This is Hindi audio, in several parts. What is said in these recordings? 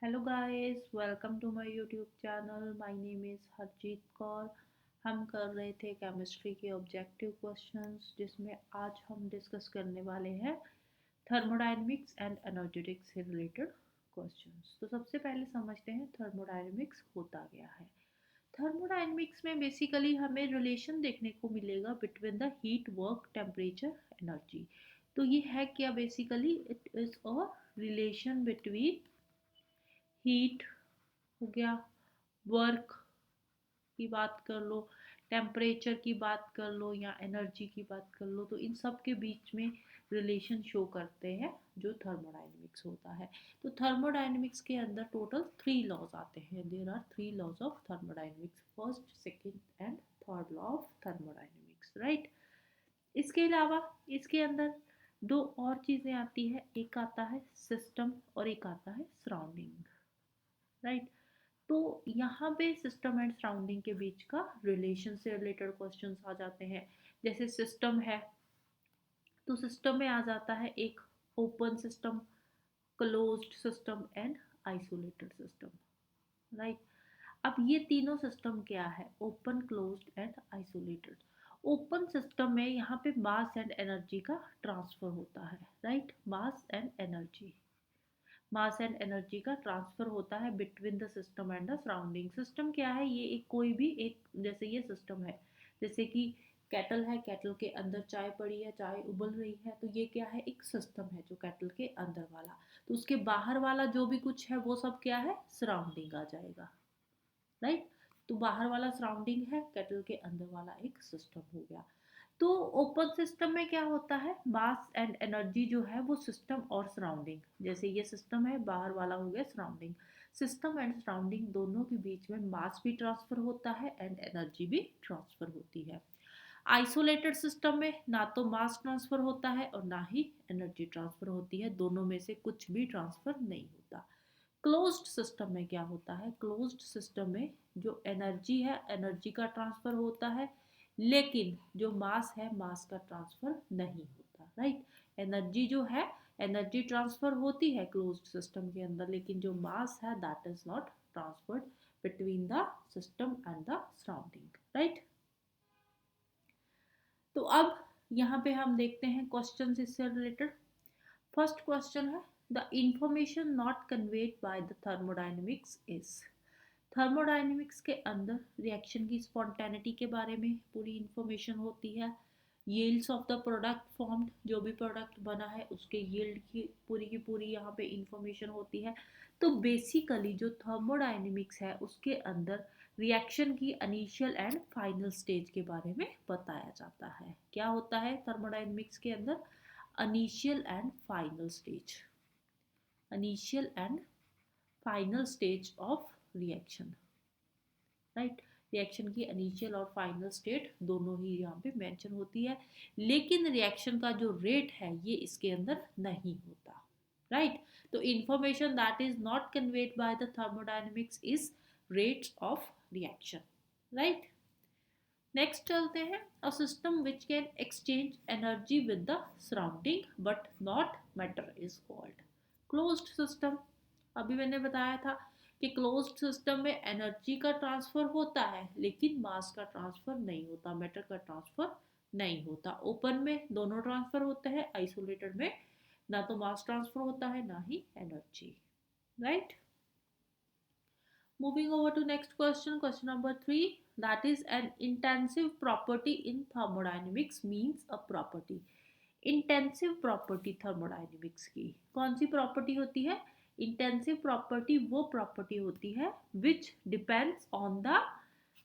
Hello guys, welcome to my YouTube channel. My name is Harjeet Kaur. हम कर रहे थे केमिस्ट्री के ऑब्जेक्टिव क्वेश्चंस, जिसमें आज हम डिस्कस करने वाले हैं थर्मोडायनेमिक्स एंड एनर्जेटिक्स से रिलेटेड क्वेश्चंस। तो सबसे पहले समझते हैं थर्मोडायनेमिक्स होता क्या है। थर्मोडायनेमिक्स में बेसिकली हमें रिलेशन देखने को मिलेगा between the heat, work, temperature, energy. तो ये है क्या, basically it is a relation between heat हो गया, वर्क की बात कर लो, टेम्परेचर की बात कर लो या एनर्जी की बात कर लो, तो इन सब के बीच में रिलेशन शो करते हैं जो थर्मोडायनेमिक्स होता है। तो थर्मोडायनेमिक्स के अंदर टोटल 3 लॉज आते हैं। There are 3 laws of thermodynamics, first, second and third law of thermodynamics, right. इसके अलावा इसके अंदर दो और चीज़ें आती है, एक आता है सिस्टम और एक आता है सराउंडिंग, राइट। तो यहाँ पे सिस्टम एंड सराउंडिंग के बीच का रिलेशन से रिलेटेड क्वेश्चंस आ जाते हैं। जैसे सिस्टम है, तो सिस्टम में आ जाता है एक open system, closed system and isolated system, right. अब ये तीनों सिस्टम क्या है, open, closed end isolated. Open system में यहाँ पे मास एंड एनर्जी का ट्रांसफर होता है, राइट। मास एंड एनर्जी का ट्रांसफर होता है between the system and the surrounding. System क्या है, ये एक कोई भी एक, जैसे ये सिस्टम है, जैसे कि कैटल है, कैटल के अंदर चाय पड़ी है, चाय उबल रही है, तो ये क्या है, एक सिस्टम है जो कैटल के अंदर वाला। तो उसके बाहर वाला जो भी कुछ है वो सब क्या है, सराउंडिंग आ जाएगा, राइट। तो बाहर वाला सराउंडिंग है, कैटल के अंदर वाला एक सिस्टम हो गया। तो ओपन सिस्टम में क्या होता है, मास एंड एनर्जी जो है वो सिस्टम और सराउंडिंग, जैसे ये सिस्टम है, बाहर वाला हो गया सराउंडिंग। सिस्टम एंड सराउंडिंग दोनों के बीच में मास भी ट्रांसफर होता है एंड एनर्जी भी ट्रांसफर होती है। आइसोलेटेड सिस्टम में ना तो मास ट्रांसफर होता है और ना ही एनर्जी ट्रांसफर होती है, दोनों में से कुछ भी ट्रांसफर नहीं होता। क्लोज्ड सिस्टम में क्या होता है, क्लोज्ड सिस्टम में जो एनर्जी है, एनर्जी का ट्रांसफर होता है, लेकिन जो मास है, मास का ट्रांसफर नहीं होता, राइट। एनर्जी जो है, एनर्जी ट्रांसफर होती है क्लोज्ड सिस्टम के अंदर, लेकिन जो मास है that is not transferred between the system and the surrounding, right. तो अब यहाँ पे हम देखते हैं क्वेश्चन इससे रिलेटेड। फर्स्ट क्वेश्चन है, the information not conveyed by the thermodynamics is. Thermodynamics के अंदर रिएक्शन की स्पॉन्टेनिटी के बारे में पूरी इंफॉर्मेशन होती है। Yields of the product formed, जो भी प्रोडक्ट बना है उसके यील्ड की पूरी यहाँ पे इंफॉर्मेशन होती है। तो बेसिकली जो थर्मोडायनेमिक्स है उसके अंदर रिएक्शन की इनिशियल एंड फाइनल स्टेज के बारे में बताया जाता है। क्या होता है थर्मोडायनेमिक्स के अंदर, initial and final stage, initial and final stage of reaction, right. Reaction की इनिशियल और फाइनल स्टेट दोनों ही यहाँ पे मेंशन होती है, लेकिन रिएक्शन का जो रेट है ये इसके अंदर नहीं होता, राइट। तो information that is not conveyed by the thermodynamics is rates of reaction, right. Next चलते हैं, a system which can exchange energy with the surrounding but not matter is called closed system. अभी मैंने बताया था कि क्लोज्ड सिस्टम में एनर्जी का ट्रांसफर होता है लेकिन मास का ट्रांसफर नहीं होता, मैटर का ट्रांसफर नहीं होता। ओपन में दोनों ट्रांसफर होते हैं, आइसोलेटेड में ना तो मास ट्रांसफर होता है ना ही energy, right. Moving over to next question, question number 3. That is, an intensive property in thermodynamics means a property. Intensive property thermodynamics की कौन सी प्रॉपर्टी होती है, इंटेंसिव प्रॉपर्टी वो प्रॉपर्टी होती है which depends on the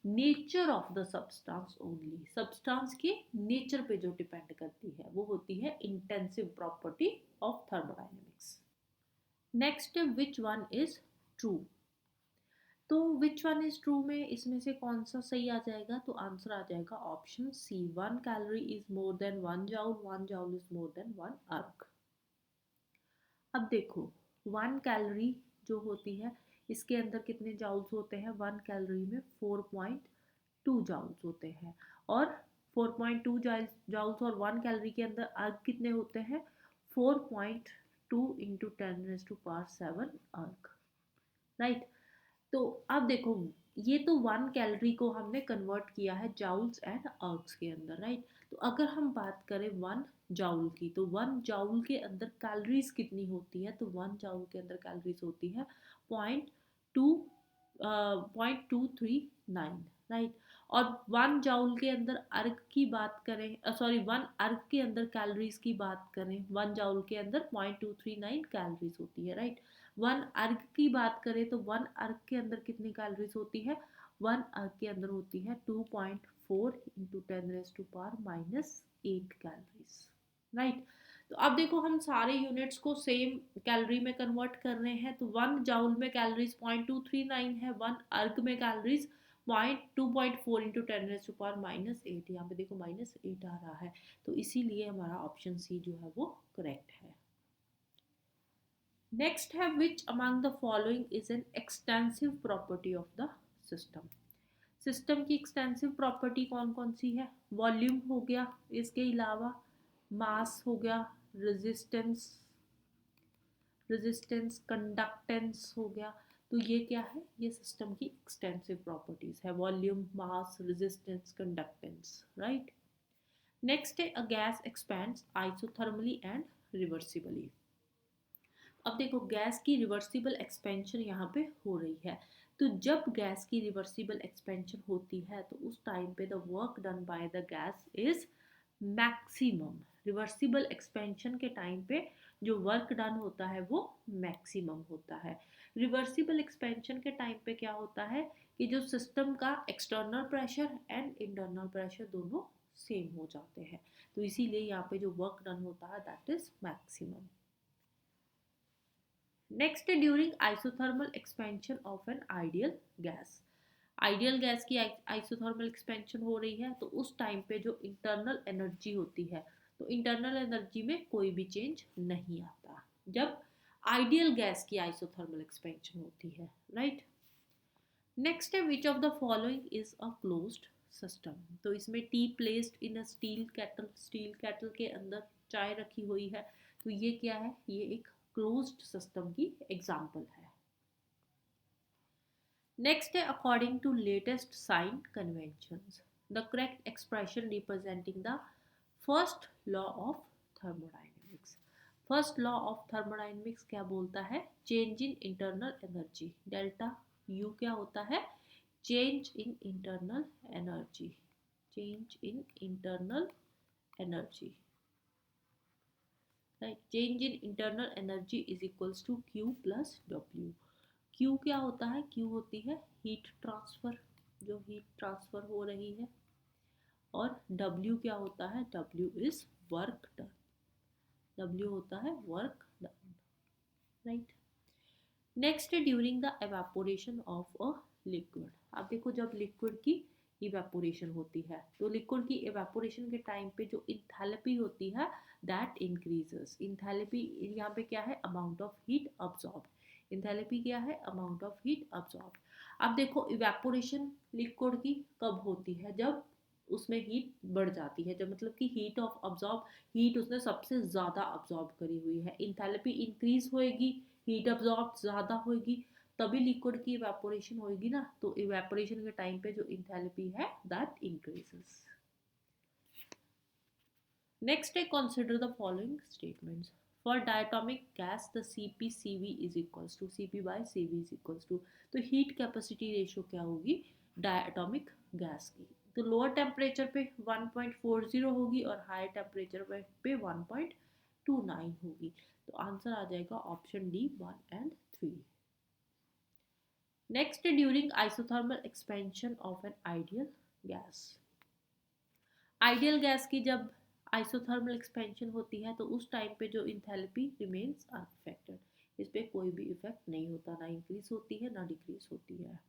nature of the substance only. Substance के नेचर पे जो डिपेंड करती है वो होती है intensive property of thermodynamics. Next, which one is true. तो विच वन इज ट्रू में इसमें से कौन सा सही आ जाएगा, तो आंसर आ जाएगा option C, 1 calorie is more than 1 joule, 1 joule is more than 1 erg. अब देखो 1 कैलोरी जो होती है इसके अंदर कितने जाउल्स होते हैं, 1 कैलोरी में 4.2 जाउल्स होते हैं, और 4.2 जाउल्स और 1 कैलोरी के अंदर अर्क कितने होते हैं, 4.2 इंटू 10⁻⁷ अर्क, राइट। तो अब देखो, ये तो 1 कैलोरी को हमने कन्वर्ट किया है जाउल्स एंड अर्ग्स के अंदर, राइट। तो अगर हम बात करें 1 जाउल की, तो 1 जाउल के अंदर कैलोरीज कितनी होती है, तो 1 जाउल के अंदर कैलोरीज होती है 0.2 0.239, राइट। और 1 जाउल के अंदर अर्ग की बात करें, सॉरी 1 अर्ग के अंदर कैलोरीज की बात करें, 1 जाउल के अंदर 0.239 कैलोरीज होती है, राइट। 1 अर्ग की बात करें तो 1 अर्ग के अंदर कितनी कैलोरीज होती है, 1 अर्ग के अंदर होती है 2.4 इंटू 10⁻⁻8 कैलोरीज, राइट। तो अब देखो, हम सारे यूनिट्स को सेम कैलोरी में कन्वर्ट कर रहे हैं, तो 1 जाउल में कैलोरीज 0.239 है, 1 अर्ग में कैलोरीज 2.4 इंटू 10⁻⁻8, यहाँ पे देखो -8 आ रहा है, तो इसीलिए हमारा ऑप्शन सी जो है वो करेक्ट है। नेक्स्ट है which among the following is an extensive property of the system. System की एक्सटेंसिव प्रॉपर्टी कौन कौन सी है, वॉल्यूम हो गया, इसके अलावा मास हो गया, रेजिस्टेंस रेजिस्टेंस कंडक्टेंस हो गया। तो ये क्या है, ये सिस्टम की एक्सटेंसिव प्रॉपर्टीज है, वॉल्यूम, मास, रेजिस्टेंस, कंडक्टेंस, राइट। नेक्स्ट है a gas expands isothermally and reversibly. अब देखो, गैस की रिवर्सिबल एक्सपेंशन यहाँ पे हो रही है, तो जब गैस की रिवर्सिबल एक्सपेंशन होती है तो उस टाइम पे the work done by the gas is maximum. Reversible expansion के टाइम पे जो वर्क डन होता है वो मैक्सिमम होता है। रिवर्सिबल एक्सपेंशन के टाइम पे क्या होता है कि जो सिस्टम का external pressure and internal pressure दोनों सेम हो जाते हैं, तो इसीलिए यहाँ पे जो वर्क डन होता है दैट इज मैक्सिमम। नेक्स्ट है during isothermal expansion of an ideal gas. Ideal gas की आइसोथर्मल एक्सपेंशन हो रही है, तो उस टाइम पे जो इंटरनल एनर्जी होती है, तो इंटरनल एनर्जी में कोई भी चेंज नहीं आता जब आइडियल गैस की आइसोथर्मल एक्सपेंशन होती है, राइट। नेक्स्ट है which of the following is a closed system. तो इसमें T placed in a steel kettle, steel kettle के अंदर चाय रखी हुई है, तो ये क्या है, ये एक क्लोज्ड सिस्टम की एग्जांपल है। नेक्स्ट है according to latest sign conventions the correct expression representing the first law of thermodynamics. First law of thermodynamics क्या बोलता है, change in internal energy, delta U क्या होता है, change in internal energy, change in internal energy, right. Change in internal energy is equals to Q plus W। Q क्या होता है, Q होती है हीट ट्रांसफर, जो हीट ट्रांसफर हो रही है, और W क्या होता है, W is work done, W होता है वर्क डन, राइट। नेक्स्ट है during the evaporation of a liquid. अब देखो, जब लिक्विड की इवेपोरेशन होती है, तो लिक्विड की इवेपोरेशन के टाइम पे जो इंथैल्पी होती है दैट इंक्रीजेस। इंथैल्पी यहाँ पे क्या है, amount of heat absorb. Enthalpy क्या है, अमाउंट ऑफ हीट अब्सॉर्ब। अब देखो, इवेपोरेशन लिक्विड की कब होती है, जब उसमें हीट बढ़ जाती है, जब मतलब कि हीट ऑफ अब्सॉर्ब, हीट उसने सबसे ज़्यादा अब्सॉर्ब करी हुई है, इंथैल्पी इंक्रीज होएगी, हीट अब्सॉर्ब ज़्यादा होएगी, तभी लिक्विड की इवेपोरेशन होएगी ना। तो इवेपोरेशन के टाइम पे जो इंथैल्पी है दैट इंक्रीजेस। नेक्स्ट है consider the following statements. For diatomic gas the CpCv is equals to Cp/Cv is equals to, तो हीट कैपेसिटी रेशियो क्या होगी डायटोमिक गैस की, तो लोअर टेम्परेचर पे 1.40 होगी और हायर टेम्परेचर पे 1.29 होगी। तो आंसर आ जाएगा option D 1 and 3। Next during isothermal expansion of an ideal gas. Ideal gas की जब आइसोथर्मल एक्सपेंशन होती है तो उस टाइम पे जो इंथैल्पी रिमेन्स अनअफेक्टेड, इस पर कोई भी इफेक्ट नहीं होता, ना इंक्रीज होती है ना डिक्रीज होती है।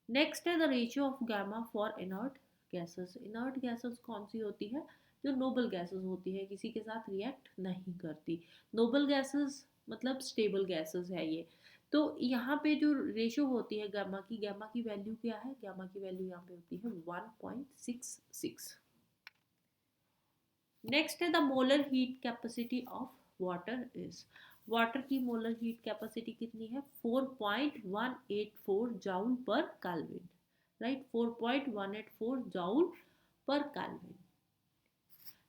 नेक्स्ट है the ratio of gamma for inert gases. Inert gases कौन सी होती है, जो नोबल गैसेस होती है, किसी के साथ रिएक्ट नहीं करती। नोबल गैसेस मतलब स्टेबल गैसेस है ये। तो यहाँ पे जो रेशियो होती है गामा की वैल्यू क्या है, गामा की वैल्यू यहाँ पे होती है 1.66। नेक्स्ट है the molar heat capacity of water is. Water की मोलर हीट कैपेसिटी कितनी है? 4.184 joule per kelvin, right, 4.184 joule per kelvin.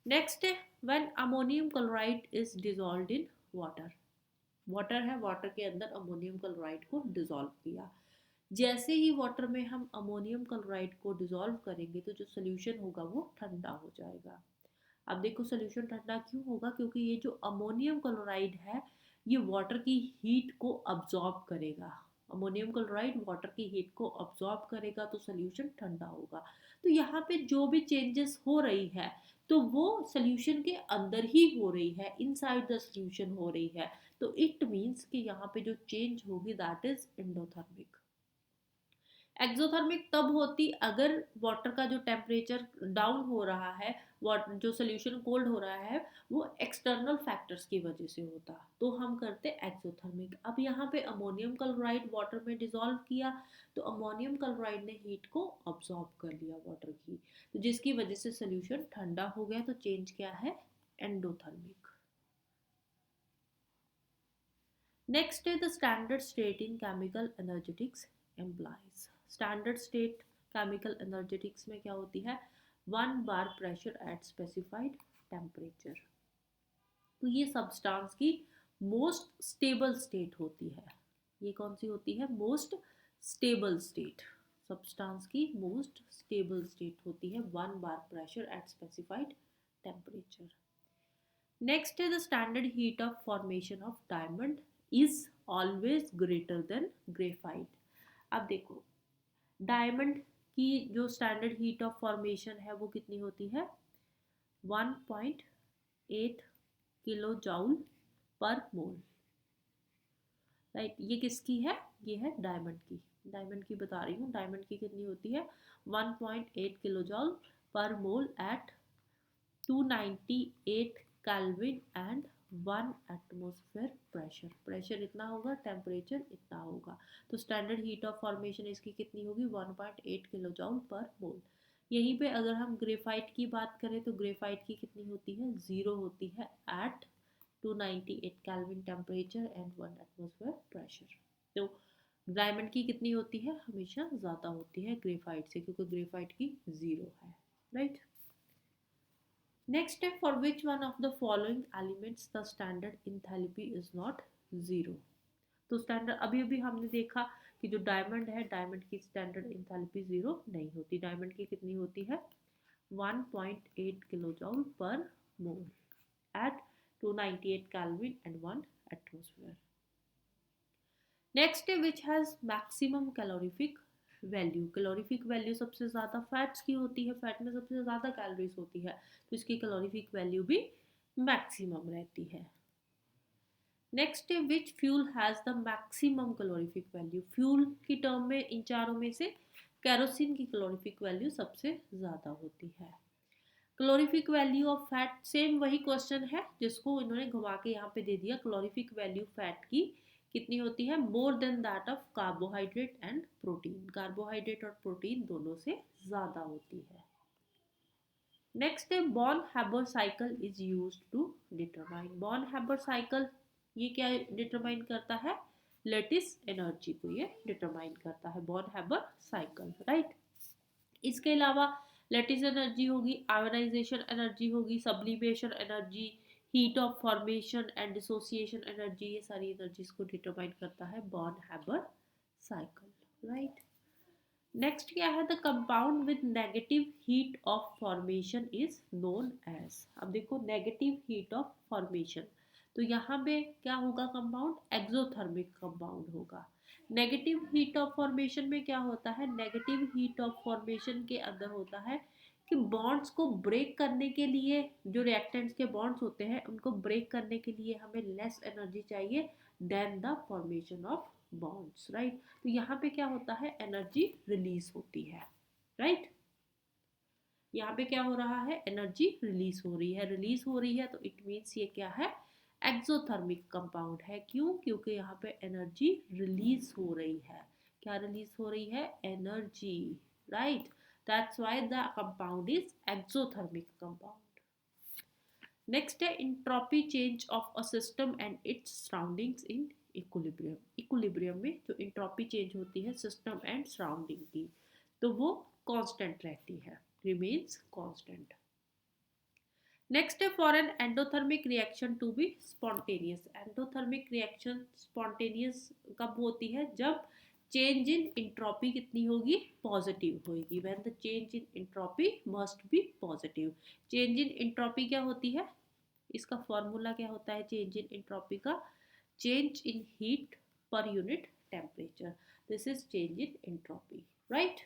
Next है when ammonium chloride is dissolved in water. Water है, वाटर के अंदर अमोनियम क्लोराइड को डिजॉल्व किया। जैसे ही वाटर में हम अमोनियम क्लोराइड को डिजॉल्व करेंगे तो जो सोल्यूशन होगा वो ठंडा हो जाएगा। अब देखो सोल्यूशन ठंडा क्यों होगा? क्योंकि ये जो अमोनियम क्लोराइड है ये वाटर की हीट को अब्जॉर्ब करेगा। अमोनियम क्लोराइड वाटर की हीट को अब्जॉर्ब करेगा तो सोल्यूशन ठंडा होगा। तो यहाँ पे जो भी चेंजेस हो रही है तो वो सोल्यूशन के अंदर ही हो रही है, इनसाइड द सोल्यूशन हो रही है। तो इट मीन्स कि यहाँ पे जो चेंज होगी दैट इज एंडोथर्मिक। एक्सोथर्मिक तब होती अगर वाटर का जो टेम्परेचर डाउन हो रहा है, वाटर जो सोल्यूशन कोल्ड हो रहा है वो एक्सटर्नल फैक्टर्स की वजह से होता, तो हम करते एक्सोथर्मिक। अब यहाँ पे अमोनियम क्लोराइड वाटर में डिसॉल्व किया तो अमोनियम क्लोराइड ने हीट को अब्सॉर्ब कर लिया वाटर की, तो जिसकी वजह से सोल्यूशन ठंडा हो गया। तो चेंज क्या है? एंडोथर्मिक। नेक्स्ट है the standard state in chemical energetics employees. Standard state chemical energetics में क्या होती है? 1 bar pressure at specified temperature. तो ये सब्सटेंस की मोस्ट स्टेबल स्टेट होती है। ये कौन सी होती है? Most stable state. सब्सटेंस की मोस्ट स्टेबल स्टेट होती है 1 bar pressure at specified temperature. Next है the standard heat of formation of diamond is always greater than graphite. अब देखो डायमंड की जो स्टैंडर्ड हीट ऑफ फॉर्मेशन है वो कितनी होती है? 1.8 किलो जाउल पर मोल, राइट। ये किसकी है? ये है डायमंड की। डायमंड की बता रही हूँ, डायमंड की कितनी होती है? 1.8 किलो जाउल पर mole at 298 kelvin and 1 atmosphere pressure. Pressure इतना होगा, टेम्परेचर इतना होगा। तो स्टैंडर्ड हीट ऑफ फॉर्मेशन इसकी कितनी होगी? 1.8 किलो जूल पर मोल। यहीं पे अगर हम ग्रेफाइट की बात करें तो ग्रेफाइट की कितनी होती है? 0 होती है at 298 kelvin temperature and 1 atmosphere pressure. तो डायमंड की कितनी होती है? हमेशा ज़्यादा होती है ग्रेफाइट से, क्योंकि ग्रेफाइट की 0 है, right. Next step, for which one of the following elements the standard enthalpy is not 0? तो स्टैंडर्ड अभी अभी हमने देखा कि जो डायमंड है, डायमंड की स्टैंडर्ड इंथैल्पी 0 नहीं होती। डायमंड की कितनी होती है? 1.8 kilo joule per mole at 298 kelvin and 1 atmosphere. Next है which has maximum calorific value. Calorific value सबसे ज़्यादा फैट्स की होती है, फैट में सबसे ज़्यादा कैलोरीज होती है, तो इसकी कैलोरीफिक वैल्यू भी मैक्सिमम रहती है। नेक्स्ट है which fuel has the maximum calorific value. Fuel की टर्म में इन चारों में से कैरोसिन की कैलोरीफिक वैल्यू सबसे ज़्यादा होती है। Calorific value of fat, same वही क्वेश्चन है जिसको इन्होंने घुमा के यहाँ पे दे दिया। कैलोरीफिक वैल्यू फैट की कितनी होती है? More than that of carbohydrate and protein. Carbohydrate और प्रोटीन दोनों से ज़्यादा होती है। नेक्स्ट है Born Haber cycle is used to determine. Born Haber cycle ये क्या डिटरमाइन करता है? लेटिस एनर्जी को ये डिटरमाइन करता है, बॉर्न हैबर साइकिल, राइट। इसके अलावा लेटिस एनर्जी होगी, आयोनाइजेशन एनर्जी होगी, sublimation energy, heat of formation and dissociation energy, ये सारी एनर्जीज को डिटरमाइन करता है Born Haber cycle, right. Next क्या है? The compound with negative heat of formation is known as. अब देखो नेगेटिव हीट ऑफ फॉर्मेशन, तो यहाँ पे क्या होगा? कंपाउंड एक्सोथर्मिक कंपाउंड होगा। नेगेटिव हीट ऑफ फॉर्मेशन में क्या होता है? नेगेटिव हीट ऑफ फॉर्मेशन के अंदर होता है कि बॉन्ड्स को ब्रेक करने के लिए, जो रिएक्टेंट्स के बॉन्ड्स होते हैं उनको ब्रेक करने के लिए हमें लेस एनर्जी चाहिए then the formation of bonds, right. तो यहाँ पे क्या होता है? एनर्जी रिलीज होती है, राइट। यहाँ पे क्या हो रहा है? एनर्जी रिलीज हो रही है। रिलीज हो रही है तो इट मीन्स ये क्या है? एक्सोथर्मिक कंपाउंड है। क्यों? क्योंकि यहाँ पे एनर्जी रिलीज हो रही है। क्या रिलीज हो रही है? Energy, right. That's why the compound is exothermic compound. Next है entropy change of a system and its surroundings in equilibrium. Equilibrium में जो इंट्रोपी चेंज होती है सिस्टम एंड सराउंडिंग की, तो वो कांस्टेंट रहती है, रिमेन्स कांस्टेंट। नेक्स्ट है for an endothermic reaction to be spontaneous. Endothermic reaction spontaneous कब होती है? जब चेंज इन इंट्रोपी कितनी होगी? पॉजिटिव होगी। When the change in entropy must be positive. Change in entropy क्या होती है? इसका फॉर्मूला क्या होता है चेंज इन इंट्रोपी का? Change in heat per unit temperature, this is change in entropy, right?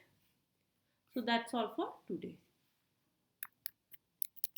So that's all for today.